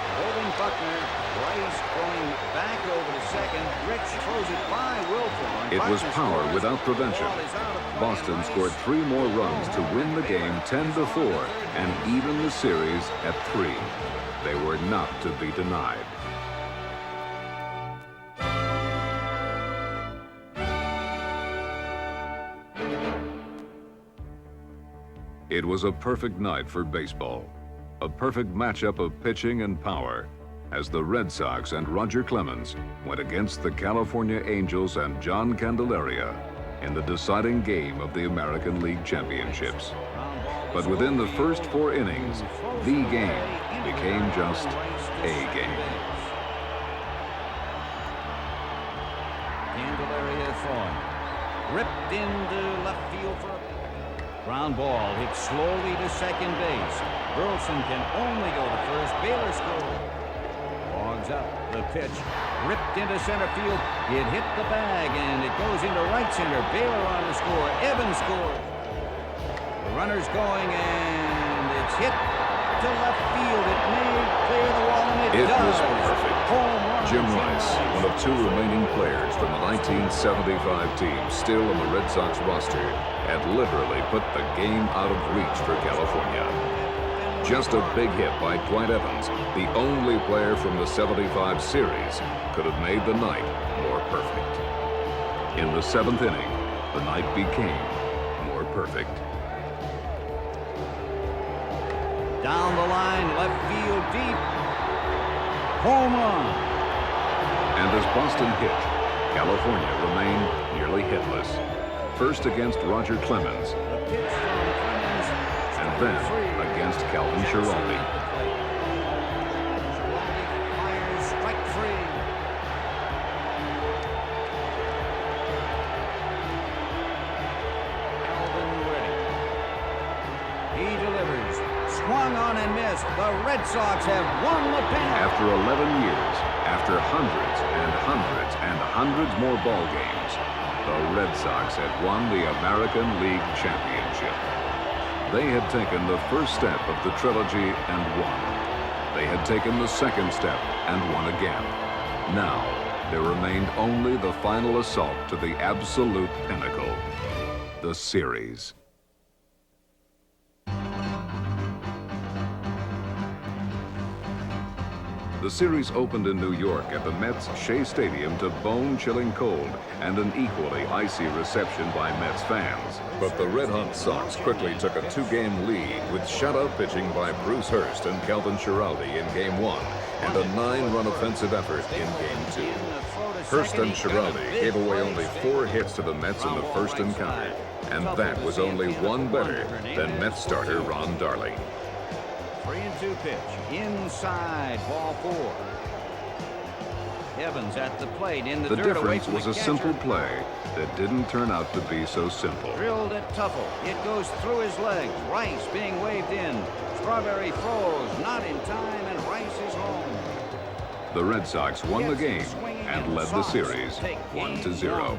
Holding Buckner, Rice going back over to second. Rich throws it by Wilford. It was power without prevention. Boston scored 3 more runs to win the game 10-4 and even the series at 3. They were not to be denied. It was a perfect night for baseball. A perfect matchup of pitching and power as the Red Sox and Roger Clemens went against the California Angels and John Candelaria in the deciding game of the American League Championships. But within the first 4 innings, the game became just a game. Candelaria Thorne ripped into left field for a ground ball, hit slowly to second base. Burleson can only go to first. Baylor scores. Bogs up the pitch. Ripped into center field. It hit the bag, and it goes into right center. Baylor on the score. Evans scores. The runner's going, and it's hit to left field. It may clear the wall, and it does. It was perfect. Jim Rice, one of 2 remaining players from the 1975 team still on the Red Sox roster, had literally put the game out of reach for California. Just a big hit by Dwight Evans, the only player from the 75 series, could have made the night more perfect. In the 7th inning, the night became more perfect. Down the line, left field deep. Home run. And as Boston hit, California remained nearly hitless. First against Roger Clemens, and then against Calvin Schiraldi. Strike 3. Alvin ready. He delivers. Swung on and missed. The Red Sox have won the pennant. After 11 years, after hundreds and hundreds and hundreds more ball games, the Red Sox had won the American League Championship. They had taken the first step of the trilogy and won. They had taken the second step and won again. Now, there remained only the final assault to the absolute pinnacle, the series. The series opened in New York at the Mets' Shea Stadium to bone-chilling cold and an equally icy reception by Mets fans. But the Red Hot Sox quickly took a two-game lead with shutout pitching by Bruce Hurst and Calvin Schiraldi in Game 1 and a 9-run offensive effort in Game 2. Hurst and Schiraldi gave away only 4 hits to the Mets in the first encounter, and that was only one better than Mets starter Ron Darling. 3-2 pitch, inside, ball 4. Evans at the plate in the The dirt away difference from was the a catcher. simple play that didn't turn out to be so simple. Drilled at Tuffle. It goes through his legs. Rice being waved in. Strawberry throws, not in time, and Rice is home. The Red Sox won the game and led the series 1-0.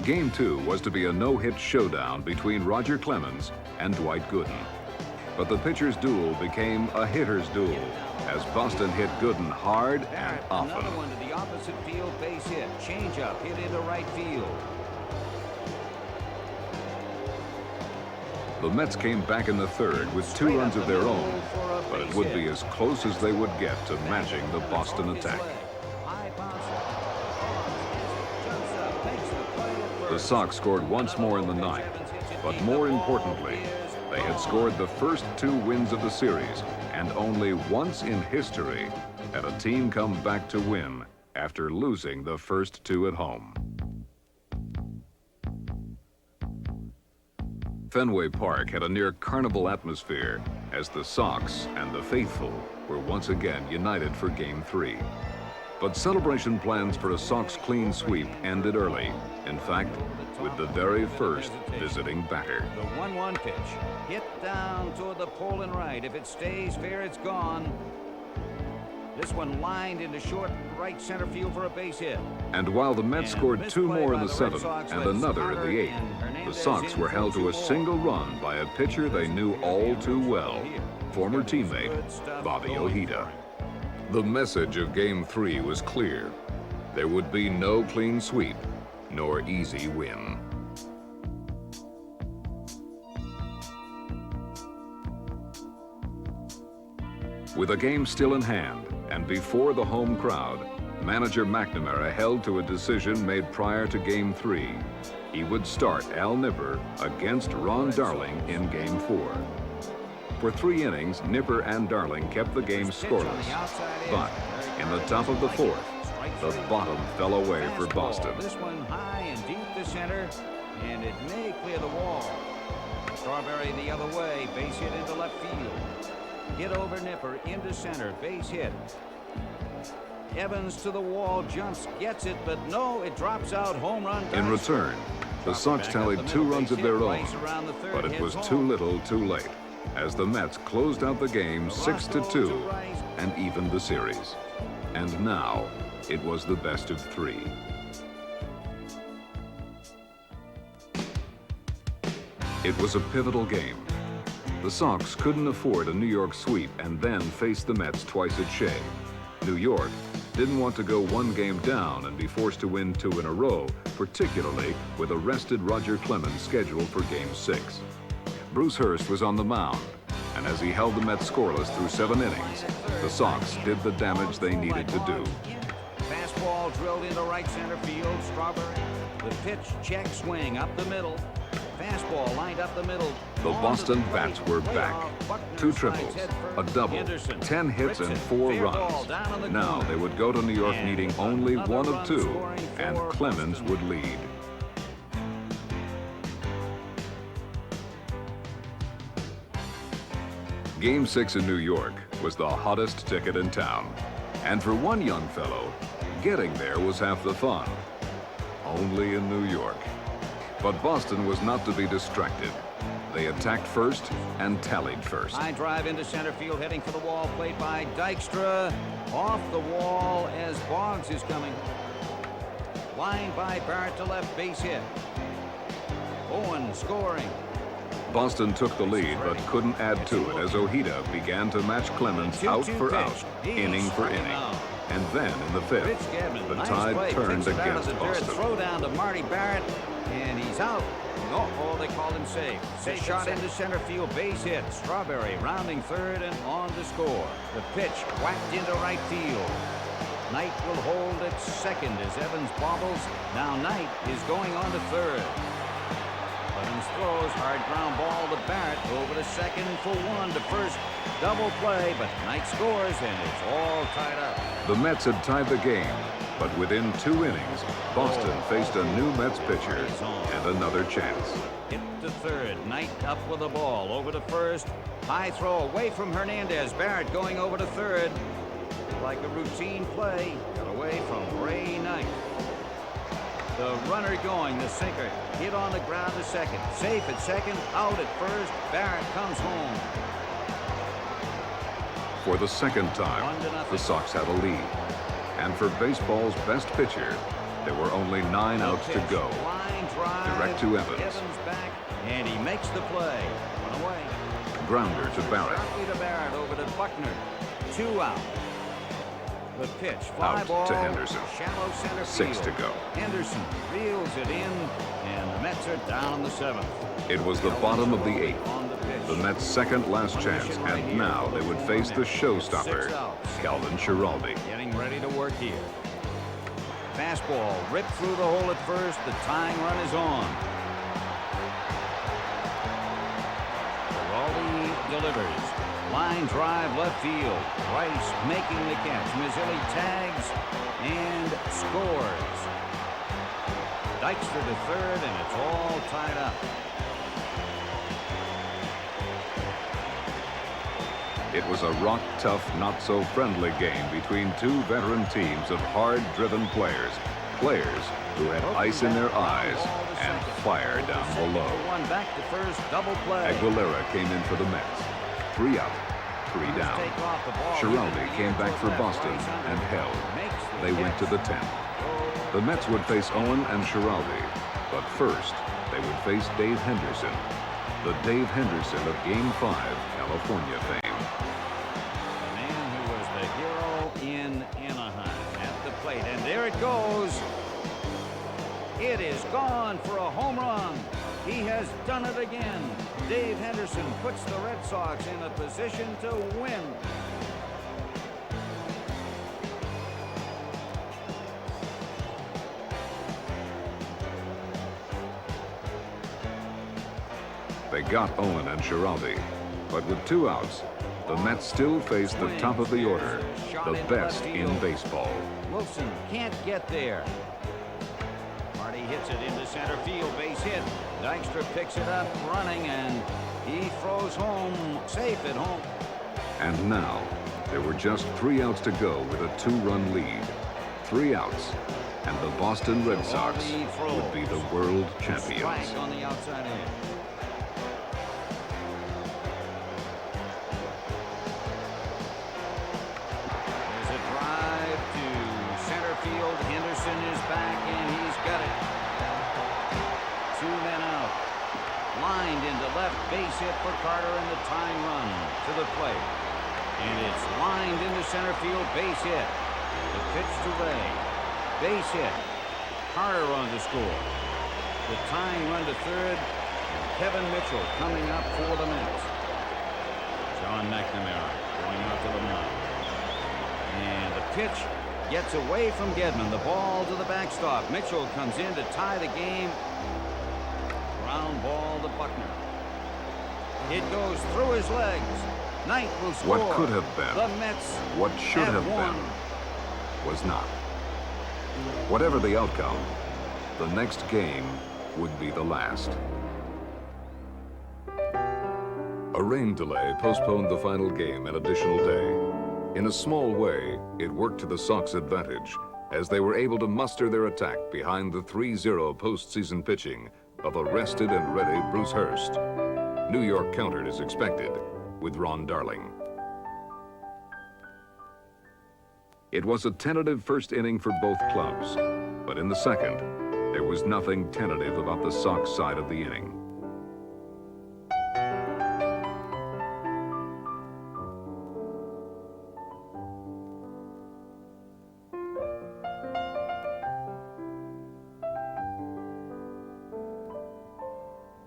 Game 2 was to be a no-hit showdown between Roger Clemens and Dwight Gooden. But the pitchers' duel became a hitter's duel as Boston hit Gooden hard and often. Another one to the opposite field, base hit. Change-up, hit into right field. The Mets came back in the third with 2 runs of their own, but it would be as close as they would get to matching the Boston attack. The Sox scored once more in the ninth, but more importantly, they had scored the first 2 wins of the series, and only once in history had a team come back to win after losing the first 2 at home. Fenway Park had a near carnival atmosphere as the Sox and the faithful were once again united for Game 3. But celebration plans for a Sox clean sweep ended early. In fact, with the very first visiting batter. The 1-1 pitch. Hit down toward the pole and right. If it stays fair, it's gone. This one lined into short right center field for a base hit. And while the Mets scored 2 more in the 7th and another in the 8th, the Sox were held to a single run by a pitcher they knew all too well, former teammate Bobby Ojeda. The message of Game 3 was clear. There would be no clean sweep, nor easy win. With a game still in hand and before the home crowd, manager McNamara held to a decision made prior to Game 3. He would start Al Nipper against Ron Darling in Game 4. For 3 innings, Nipper and Darling kept the game scoreless. But in the top of the 4th, the bottom fell away for Boston. This one high and deep to center, and it may clear the wall. Strawberry the other way, base hit into left field. Hit over Nipper into center, base hit. Evans to the wall, jumps, gets it, but no, it drops out, home run. In return, the Sox tallied 2 runs of their own, but it was too little too late, as the Mets closed out the game 6-2 and evened the series. And now, it was the best of 3. It was a pivotal game. The Sox couldn't afford a New York sweep and then face the Mets twice at Shea. New York didn't want to go 1 game down and be forced to win 2 in a row, particularly with a rested Roger Clemens scheduled for Game 6. Bruce Hurst was on the mound, and as he held the Mets scoreless through 7 innings, the Sox did the damage they needed to do. Fastball drilled into right center field. Strawberry. The pitch, check, swing up the middle. Fastball lined up the middle. The Boston Bats were back. 2 triples, a double, 10 hits and 4 runs. Now they would go to New York needing only 1 of 2, and Clemens would lead. Game 6 in New York was the hottest ticket in town. And for one young fellow, getting there was half the fun. Only in New York. But Boston was not to be distracted. They attacked first and tallied first. High drive into center field, heading for the wall, played by Dykstra. Off the wall as Boggs is coming. Line by Barrett to left, base hit. Owen scoring. Boston took the lead but couldn't add to it as Ojeda began to match Clemens out for out, inning for inning. And then in the fifth, the tide turned against Boston. Throw down to Marty Barrett, and he's out. Oh, they called him safe. A shot into center field, base hit. Strawberry rounding third and on to score. The pitch whacked into right field. Knight will hold at second as Evans bobbles. Now Knight is going on to third. Evans throws, hard ground ball to Barrett, over to second for one, to first, double play, but Knight scores, and it's all tied up. The Mets had tied the game, but within 2 innings, Boston faced a new Mets pitcher and another chance. Hit to third, Knight up with the ball, over to first, high throw away from Hernandez, Barrett going over to third, like a routine play, got away from Ray Knight. The runner going, the sinker, hit on the ground to second. Safe at second, out at first. Barrett comes home. For the second time, the Sox had a lead. And for baseball's best pitcher, there were only 9 outs to go. Line drive. Direct to Evans. Evans back, and he makes the play. One away. Grounder to Barrett. Sharply to Barrett, over to Buckner. 2 out. The pitch, fly Out ball to Henderson. Shallow center 6 field. to go. Henderson reels it in, and the Mets are down in the 7th. It was the bottom of the 8th. On the pitch. The Mets' second last chance, and now they would face the showstopper, Calvin Schiraldi. Getting ready to work here. Fastball ripped through the hole at first. The tying run is on. Schiraldi delivers. Line drive left field. Rice making the catch. Mazzilli tags and scores. Dykstra to third, and it's all tied up. It was a rock-tough, not-so-friendly game between 2 veteran teams of hard-driven players. Players who had ice in their eyes and fire down below. One back to first, double play. Aguilera came in for the Mets. 3 out, 3 down. Schiraldi came back for Boston and held. They went to the 10th. The Mets would face Owen and Schiraldi, but first they would face Dave Henderson. The Dave Henderson of Game 5 California fame. The man who was the hero in Anaheim at the plate, and there it goes. It is gone for a home run. He has done it again. Dave Henderson puts the Red Sox in a position to win. They got Owen and Schiraldi, but with 2 outs, the Mets still faced the top of the order, the best in baseball. Wilson can't get there. Marty hits it into center field, base hit. Dykstra picks it up, running, and he throws home, safe at home. And now, there were just 3 outs to go with a 2-run lead. 3 outs, and the Boston Red Sox would be the world champions. Strike on the outside edge. There's a drive to center field. Henderson is back, and he's got it. 2 men out. Lined into left, base hit for Carter, and the tying run to the plate. And it's lined into center field, base hit. The pitch to Ray. Base hit. Carter on to score. The tying run to third. And Kevin Mitchell coming up for the Mets. John McNamara going out to the mound. And the pitch gets away from Gedman. The ball to the backstop. Mitchell comes in to tie the game. Ground ball to Buckner. It goes through his legs. Knight will score. What could have been, the Mets what should have won. been, was not. Whatever the outcome, the next game would be the last. A rain delay postponed the final game an additional day. In a small way, it worked to the Sox advantage, as they were able to muster their attack behind the 3-0 postseason pitching of a rested and ready Bruce Hurst. New York countered as expected with Ron Darling. It was a tentative first inning for both clubs, But in the second, there was nothing tentative about the Sox side of the inning.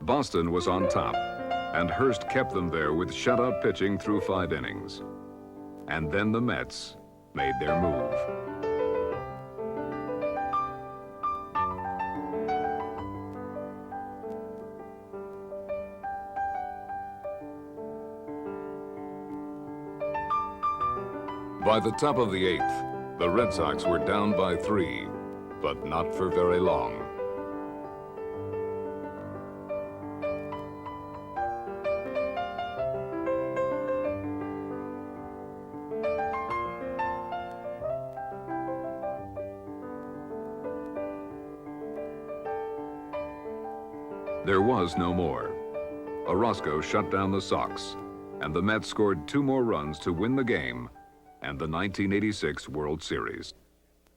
Boston was on top, and Hurst kept them there with shutout pitching through 5 innings. And then the Mets made their move. By the top of the 8th, the Red Sox were down by 3, but not for very long. There was no more. Orozco shut down the Sox, and the Mets scored 2 more runs to win the game and the 1986 World Series.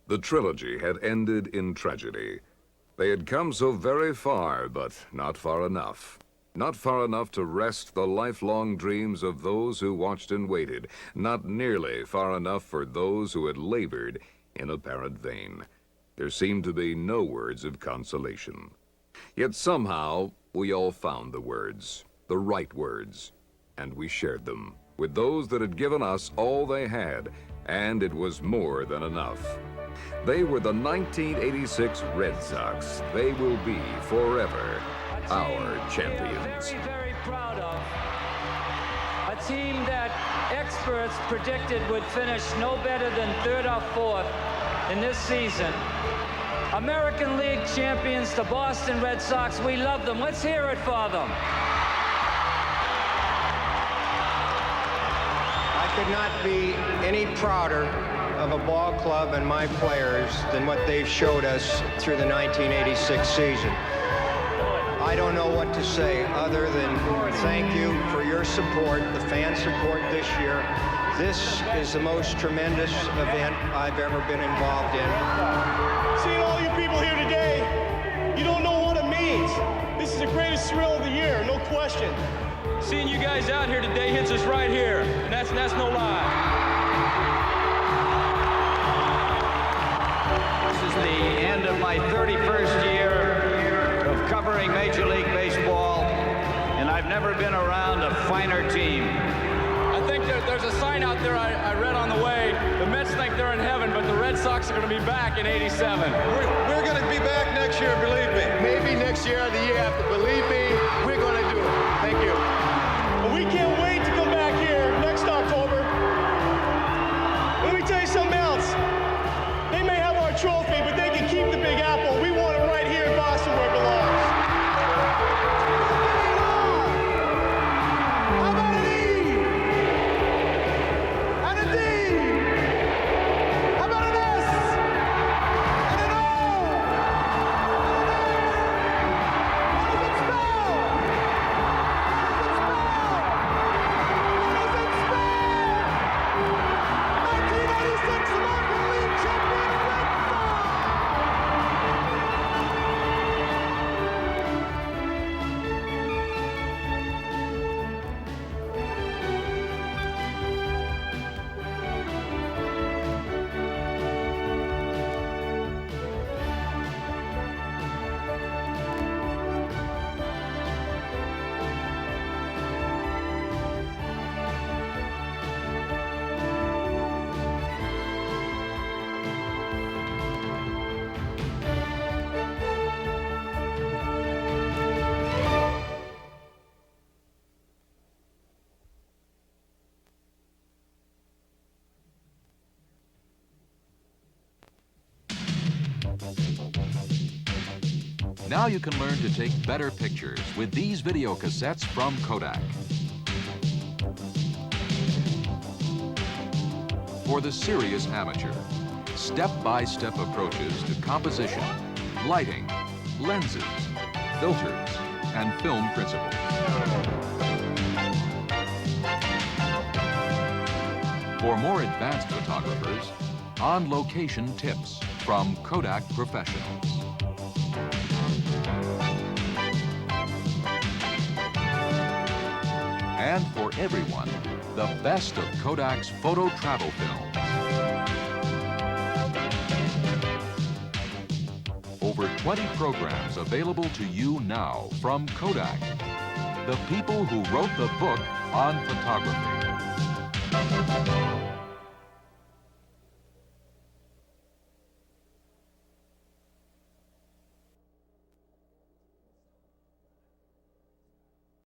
The trilogy had ended in tragedy. They had come so very far, but not far enough. Not far enough to rest the lifelong dreams of those who watched and waited. Not nearly far enough for those who had labored in apparent vain. There seemed to be no words of consolation. Yet somehow, we all found the words, the right words, and we shared them with those that had given us all they had, and it was more than enough. They were the 1986 Red Sox. They will be forever our champions. Very, very proud of. A team that experts predicted would finish no better than 3rd or 4th in this season. American League champions, the Boston Red Sox. We love them. Let's hear it for them. I could not be any prouder of a ball club and my players than what they've showed us through the 1986 season. I don't know what to say other than thank you for your support, the fan support this year. This is the most tremendous event I've ever been involved in. Seeing all you people here today, you don't know what it means. This is the greatest thrill of the year, no question. Seeing you guys out here today hits us right here, and that's no lie. This is the end of my 31st year of covering Major League Baseball, and I've never been around a finer team. I think there's a sign out there I read on the way. The Mets think they're in heaven, but the Red Sox are going to be back in '87. We're going to be back next year, believe me. Maybe next year or the year after. Believe me, we're going to do it. Thank you. And we can't wait to come back here next October. Let me tell you something else. They may have our trophy, but they can keep the Big Apple. We want it right here in Boston where it belongs. How about an E? And a D? How about an S? And an O? What does it spell? What does it spell? 1986 American League champion Red Sox! Now you can learn to take better pictures with these video cassettes from Kodak. For the serious amateur, step-by-step approaches to composition, lighting, lenses, filters, and film principles. For more advanced photographers, on-location tips. from Kodak Professionals. And for everyone, the best of Kodak's photo travel films. Over 20 programs available to you now from Kodak, the people who wrote the book on photography.